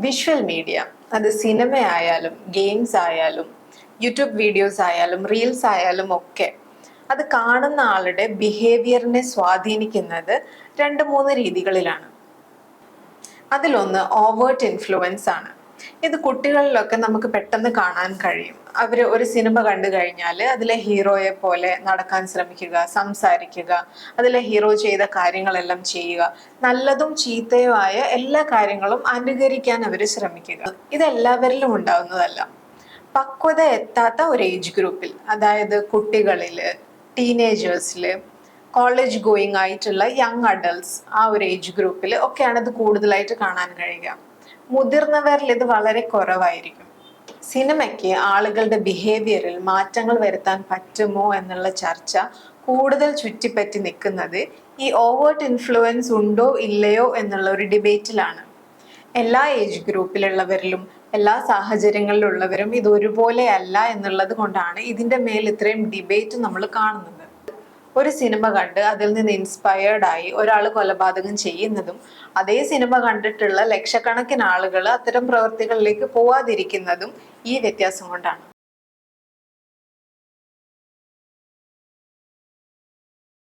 Visual media, അത് cinema ആയാലും games ആയാലും യൂട്യൂബ് വീഡിയോസ് ആയാലും റീൽസ് ആയാലും ഒക്കെ അത് കാണുന്ന ആളുടെ ബിഹേവിയറിനെ സ്വാധീനിക്കുന്നത് രണ്ട് മൂന്ന് രീതികളിലാണ്. അതിലൊന്ന് ഓവേർട്ട് ഇൻഫ്ലുവൻസ് ആണ്. ഇത് കുട്ടികളിലൊക്കെ നമുക്ക് പെട്ടെന്ന് കാണാൻ കഴിയും. അവർ ഒരു സിനിമ കണ്ടു കഴിഞ്ഞാൽ അതിലെ ഹീറോയെ പോലെ നടക്കാൻ ശ്രമിക്കുക, സംസാരിക്കുക, അതിലെ ഹീറോ ചെയ്ത കാര്യങ്ങളെല്ലാം ചെയ്യുക, നല്ലതും ചീത്തയോ ആയ എല്ലാ കാര്യങ്ങളും അനുകരിക്കാൻ അവർ ശ്രമിക്കുക. ഇതെല്ലാവരിലും ഉണ്ടാവുന്നതല്ല. പക്വത എത്താത്ത ഒരു ഏജ് ഗ്രൂപ്പിൽ, അതായത് കുട്ടികളില്, ടീനേജേഴ്സില്, കോളേജ് ഗോയിങ് ആയിട്ടുള്ള യങ് അഡൾട്ട്സ്, ആ ഒരു ഏജ് ഗ്രൂപ്പിൽ ഒക്കെയാണ് ഇത് കൂടുതലായിട്ട് കാണാൻ കഴിയുക. മുതിർന്നവരിൽ ഇത് വളരെ കുറവായിരിക്കും. സിനിമയ്ക്ക് ആളുകളുടെ ബിഹേവിയറിൽ മാറ്റങ്ങൾ വരുത്താൻ പറ്റുമോ എന്നുള്ള ചർച്ച കൂടുതൽ ചുറ്റിപ്പറ്റി നിൽക്കുന്നത് ഈ ഓവേർട്ട് ഇൻഫ്ലുവൻസ് ഉണ്ടോ ഇല്ലയോ എന്നുള്ള ഒരു ഡിബേറ്റിലാണ്. എല്ലാ ഏജ് ഗ്രൂപ്പിലുള്ളവരിലും എല്ലാ സാഹചര്യങ്ങളിലുള്ളവരും ഇത് ഒരുപോലെ അല്ല എന്നുള്ളത് കൊണ്ടാണ് ഇതിന്റെ മേൽ ഇത്രയും ഡിബേറ്റ് നമ്മൾ കാണുന്നത്. ഒരു സിനിമ കണ്ട് അതിൽ നിന്ന് ഇൻസ്പയർഡ് ആയി ഒരാൾ കൊലപാതകം ചെയ്യുന്നതും അതേ സിനിമ കണ്ടിട്ടുള്ള ലക്ഷക്കണക്കിന് ആളുകൾ അത്തരം പ്രവൃത്തികളിലേക്ക് പോവാതിരിക്കുന്നതും ഈ വ്യത്യാസം കൊണ്ടാണ്.